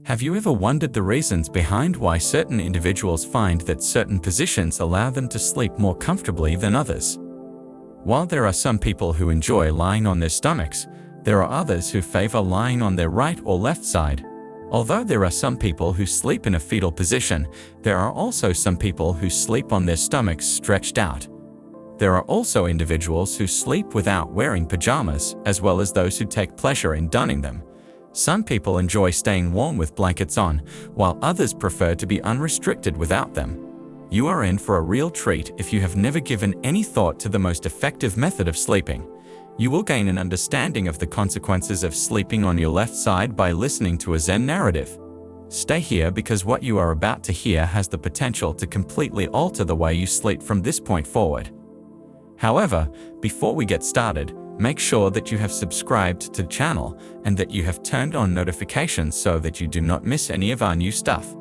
Have you ever wondered the reasons behind why certain individuals find that certain positions allow them to sleep more comfortably than others? While there are some people who enjoy lying on their stomachs, there are others who favor lying on their right or left side. Although there are some people who sleep in a fetal position, there are also some people who sleep on their stomachs stretched out. There are also individuals who sleep without wearing pajamas, as well as those who take pleasure in donning them. Some people enjoy staying warm with blankets on, while others prefer to be unrestricted without them. You are in for a real treat if you have never given any thought to the most effective method of sleeping. You will gain an understanding of the consequences of sleeping on your left side by listening to a Zen narrative. Stay here because what you are about to hear has the potential to completely alter the way you sleep from this point forward. However, before we get started, make sure that you have subscribed to the channel and that you have turned on notifications so that you do not miss any of our new stuff.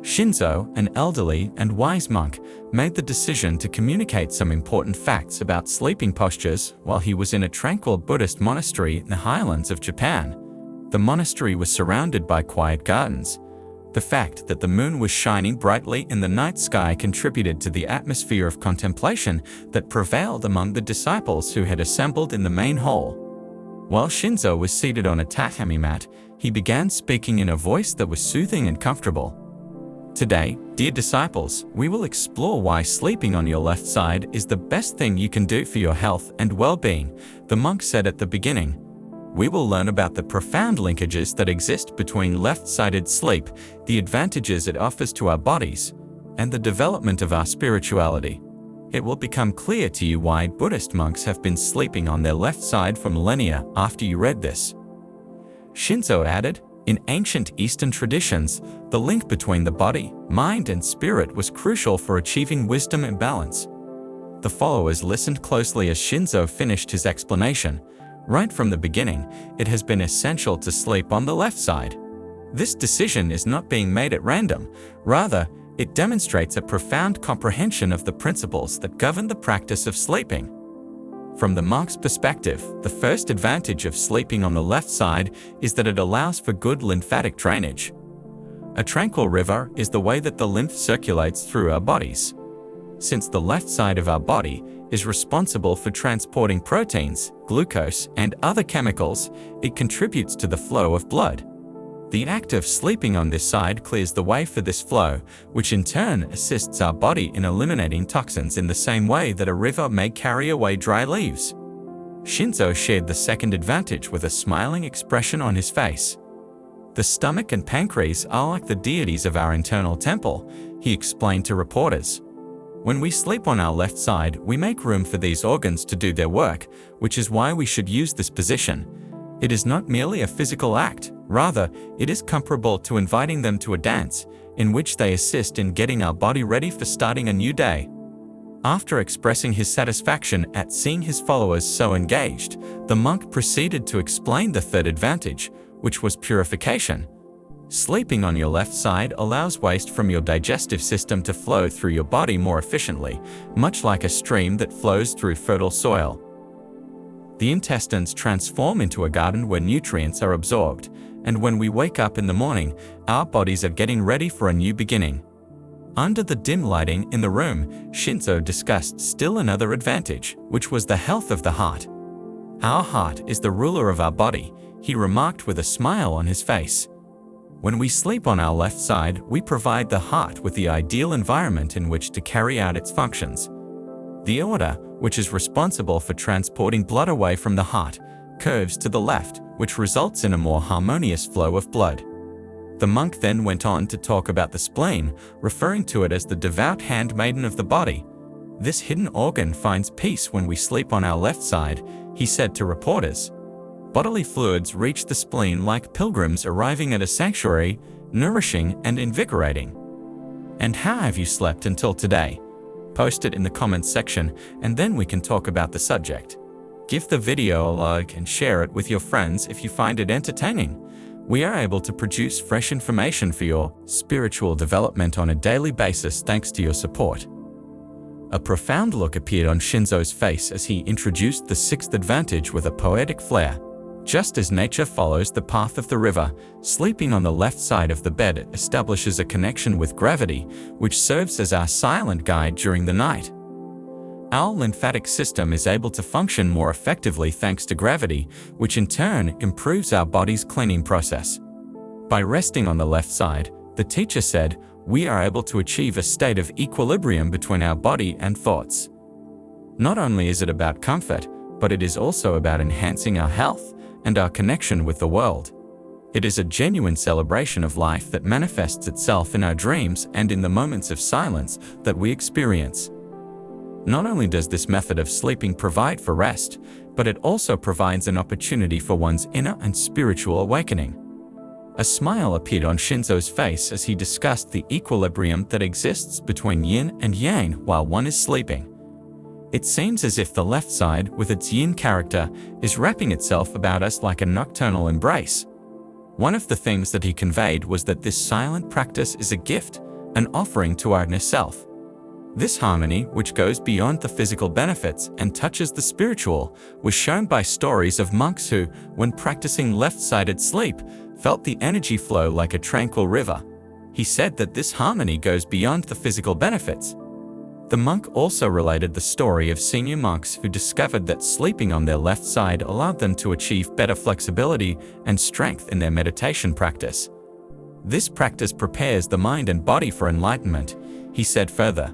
Shinzo, an elderly and wise monk, made the decision to communicate some important facts about sleeping postures while he was in a tranquil Buddhist monastery in the highlands of Japan. The monastery was surrounded by quiet gardens. The fact that the moon was shining brightly in the night sky contributed to the atmosphere of contemplation that prevailed among the disciples who had assembled in the main hall. While Shinzo was seated on a tatami mat, he began speaking in a voice that was soothing and comfortable. Today, dear disciples, we will explore why sleeping on your left side is the best thing you can do for your health and well-being, the monk said at the beginning. We will learn about the profound linkages that exist between left-sided sleep, the advantages it offers to our bodies, and the development of our spirituality. It will become clear to you why Buddhist monks have been sleeping on their left side for millennia after you read this. Shinzo added, in ancient Eastern traditions, the link between the body, mind, and spirit was crucial for achieving wisdom and balance. The followers listened closely as Shinzo finished his explanation. Right from the beginning, it has been essential to sleep on the left side. This decision is not being made at random. Rather, it demonstrates a profound comprehension of the principles that govern the practice of sleeping. From the monk's perspective, the first advantage of sleeping on the left side is that it allows for good lymphatic drainage. A tranquil river is the way that the lymph circulates through our bodies. Since the left side of our body is responsible for transporting proteins, glucose, and other chemicals, it contributes to the flow of blood. The act of sleeping on this side clears the way for this flow, which in turn assists our body in eliminating toxins in the same way that a river may carry away dry leaves. Shinzo shared the second advantage with a smiling expression on his face. The stomach and pancreas are like the deities of our internal temple, he explained to reporters. When we sleep on our left side, we make room for these organs to do their work, which is why we should use this position. It is not merely a physical act, rather, it is comparable to inviting them to a dance, in which they assist in getting our body ready for starting a new day. After expressing his satisfaction at seeing his followers so engaged, the monk proceeded to explain the third advantage, which was purification. Sleeping on your left side allows waste from your digestive system to flow through your body more efficiently, much like a stream that flows through fertile soil. The intestines transform into a garden where nutrients are absorbed, and when we wake up in the morning, our bodies are getting ready for a new beginning. Under the dim lighting in the room, Shinzo discussed still another advantage, which was the health of the heart. Our heart is the ruler of our body, he remarked with a smile on his face. When we sleep on our left side, we provide the heart with the ideal environment in which to carry out its functions. The aorta, which is responsible for transporting blood away from the heart, curves to the left, which results in a more harmonious flow of blood. The monk then went on to talk about the spleen, referring to it as the devout handmaiden of the body. This hidden organ finds peace when we sleep on our left side, he said to reporters. Bodily fluids reach the spleen like pilgrims arriving at a sanctuary, nourishing and invigorating. And how have you slept until today? Post it in the comments section, and then we can talk about the subject. Give the video a like and share it with your friends if you find it entertaining. We are able to produce fresh information for your spiritual development on a daily basis thanks to your support. A profound look appeared on Shinzo's face as he introduced the sixth advantage with a poetic flair. Just as nature follows the path of the river, sleeping on the left side of the bed establishes a connection with gravity, which serves as our silent guide during the night. Our lymphatic system is able to function more effectively thanks to gravity, which in turn improves our body's cleaning process. By resting on the left side, the teacher said, we are able to achieve a state of equilibrium between our body and thoughts. Not only is it about comfort, but it is also about enhancing our health and our connection with the world. It is a genuine celebration of life that manifests itself in our dreams and in the moments of silence that we experience. Not only does this method of sleeping provide for rest, but it also provides an opportunity for one's inner and spiritual awakening. A smile appeared on Shinzo's face as he discussed the equilibrium that exists between yin and yang while one is sleeping. It seems as if the left side, with its yin character, is wrapping itself about us like a nocturnal embrace. One of the things that he conveyed was that this silent practice is a gift, an offering to our inner self. This harmony, which goes beyond the physical benefits and touches the spiritual, was shown by stories of monks who, when practicing left-sided sleep, felt the energy flow like a tranquil river. He said that this harmony goes beyond the physical benefits. The monk also related the story of senior monks who discovered that sleeping on their left side allowed them to achieve better flexibility and strength in their meditation practice. This practice prepares the mind and body for enlightenment, he said further.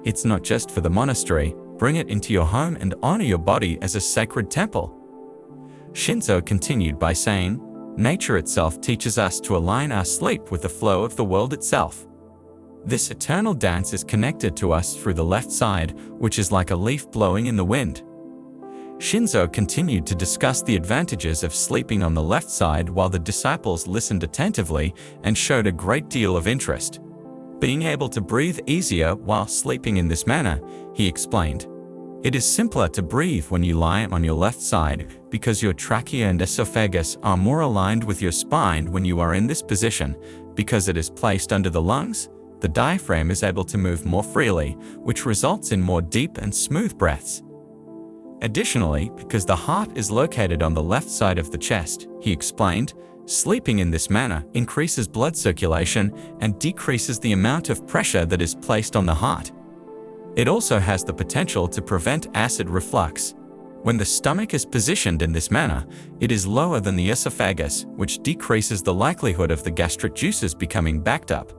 It's not just for the monastery, bring it into your home and honor your body as a sacred temple. Shinzo continued by saying, nature itself teaches us to align our sleep with the flow of the world itself. This eternal dance is connected to us through the left side, which is like a leaf blowing in the wind. Shinzo continued to discuss the advantages of sleeping on the left side while the disciples listened attentively and showed a great deal of interest. Being able to breathe easier while sleeping in this manner, he explained. It is simpler to breathe when you lie on your left side because your trachea and esophagus are more aligned with your spine when you are in this position. Because it is placed under the lungs, the diaphragm is able to move more freely, which results in more deep and smooth breaths. Additionally, because the heart is located on the left side of the chest, he explained, sleeping in this manner increases blood circulation and decreases the amount of pressure that is placed on the heart. It also has the potential to prevent acid reflux. When the stomach is positioned in this manner, it is lower than the esophagus, which decreases the likelihood of the gastric juices becoming backed up.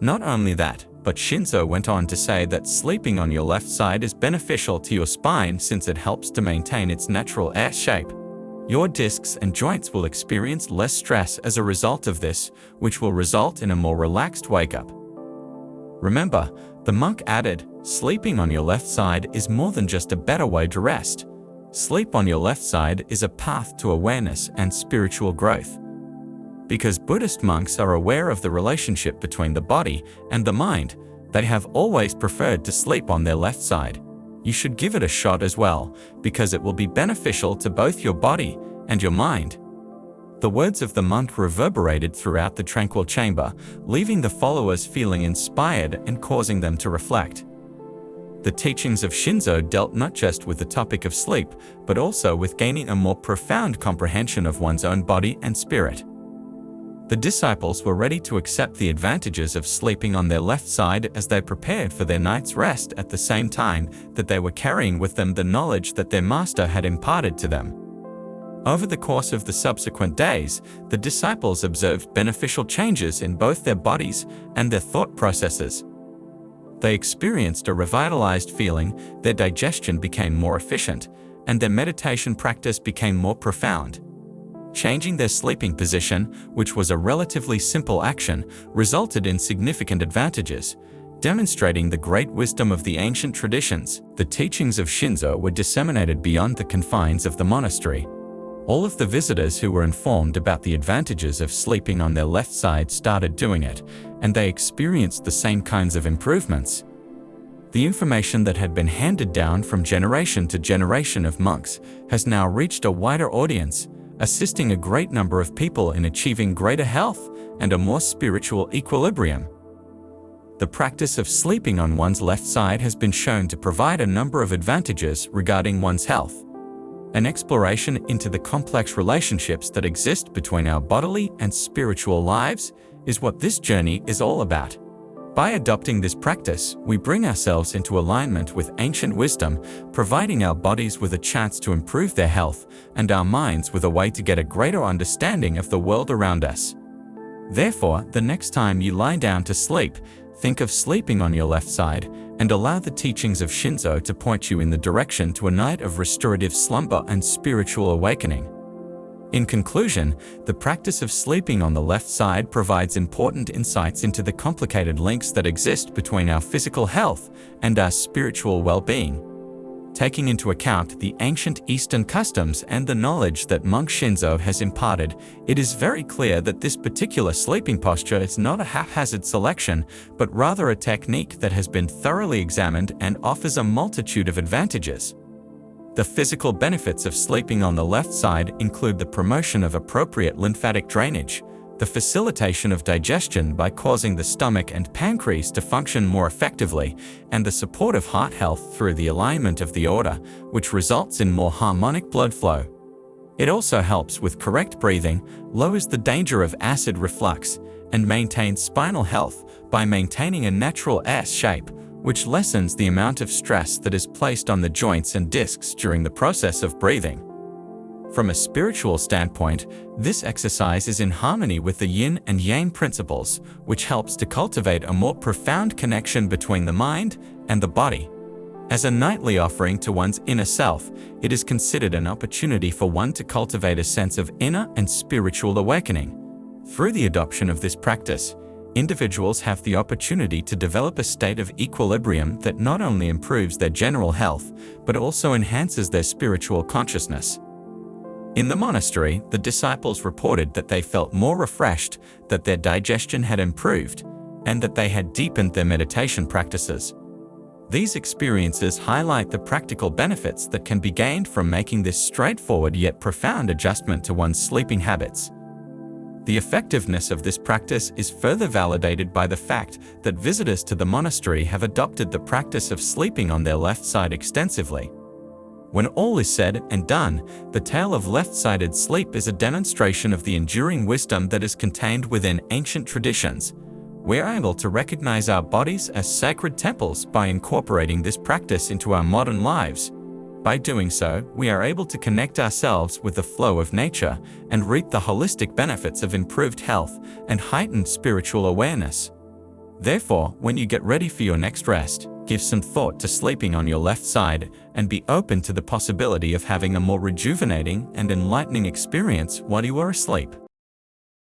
Not only that, but Shinzo went on to say that sleeping on your left side is beneficial to your spine since it helps to maintain its natural S shape. Your discs and joints will experience less stress as a result of this, which will result in a more relaxed wake-up. Remember, the monk added, sleeping on your left side is more than just a better way to rest. Sleep on your left side is a path to awareness and spiritual growth. Because Buddhist monks are aware of the relationship between the body and the mind, they have always preferred to sleep on their left side. You should give it a shot as well, because it will be beneficial to both your body and your mind. The words of the monk reverberated throughout the tranquil chamber, leaving the followers feeling inspired and causing them to reflect. The teachings of Shinzo dealt not just with the topic of sleep, but also with gaining a more profound comprehension of one's own body and spirit. The disciples were ready to accept the advantages of sleeping on their left side as they prepared for their night's rest at the same time that they were carrying with them the knowledge that their master had imparted to them. Over the course of the subsequent days, the disciples observed beneficial changes in both their bodies and their thought processes. They experienced a revitalized feeling, their digestion became more efficient, and their meditation practice became more profound. Changing their sleeping position, which was a relatively simple action, resulted in significant advantages, demonstrating the great wisdom of the ancient traditions. The teachings of Shinzo were disseminated beyond the confines of the monastery. All of the visitors who were informed about the advantages of sleeping on their left side started doing it, and they experienced the same kinds of improvements. The information that had been handed down from generation to generation of monks has now reached a wider audience, assisting a great number of people in achieving greater health and a more spiritual equilibrium. The practice of sleeping on one's left side has been shown to provide a number of advantages regarding one's health. An exploration into the complex relationships that exist between our bodily and spiritual lives is what this journey is all about. By adopting this practice, we bring ourselves into alignment with ancient wisdom, providing our bodies with a chance to improve their health and our minds with a way to get a greater understanding of the world around us. Therefore, the next time you lie down to sleep, think of sleeping on your left side and allow the teachings of Shinzo to point you in the direction to a night of restorative slumber and spiritual awakening. In conclusion, the practice of sleeping on the left side provides important insights into the complicated links that exist between our physical health and our spiritual well-being. Taking into account the ancient Eastern customs and the knowledge that monk Shinzo has imparted, it is very clear that this particular sleeping posture is not a haphazard selection, but rather a technique that has been thoroughly examined and offers a multitude of advantages. The physical benefits of sleeping on the left side include the promotion of appropriate lymphatic drainage, the facilitation of digestion by causing the stomach and pancreas to function more effectively, and the support of heart health through the alignment of the aorta, which results in more harmonic blood flow. It also helps with correct breathing, lowers the danger of acid reflux, and maintains spinal health by maintaining a natural S shape, which lessens the amount of stress that is placed on the joints and discs during the process of breathing. From a spiritual standpoint, this exercise is in harmony with the yin and yang principles, which helps to cultivate a more profound connection between the mind and the body. As a nightly offering to one's inner self, it is considered an opportunity for one to cultivate a sense of inner and spiritual awakening. Through the adoption of this practice, individuals have the opportunity to develop a state of equilibrium that not only improves their general health, but also enhances their spiritual consciousness. In the monastery, the disciples reported that they felt more refreshed, that their digestion had improved, and that they had deepened their meditation practices. These experiences highlight the practical benefits that can be gained from making this straightforward yet profound adjustment to one's sleeping habits. The effectiveness of this practice is further validated by the fact that visitors to the monastery have adopted the practice of sleeping on their left side extensively. When all is said and done, the tale of left-sided sleep is a demonstration of the enduring wisdom that is contained within ancient traditions. We are able to recognize our bodies as sacred temples by incorporating this practice into our modern lives. By doing so, we are able to connect ourselves with the flow of nature and reap the holistic benefits of improved health and heightened spiritual awareness. Therefore, when you get ready for your next rest, give some thought to sleeping on your left side and be open to the possibility of having a more rejuvenating and enlightening experience while you are asleep.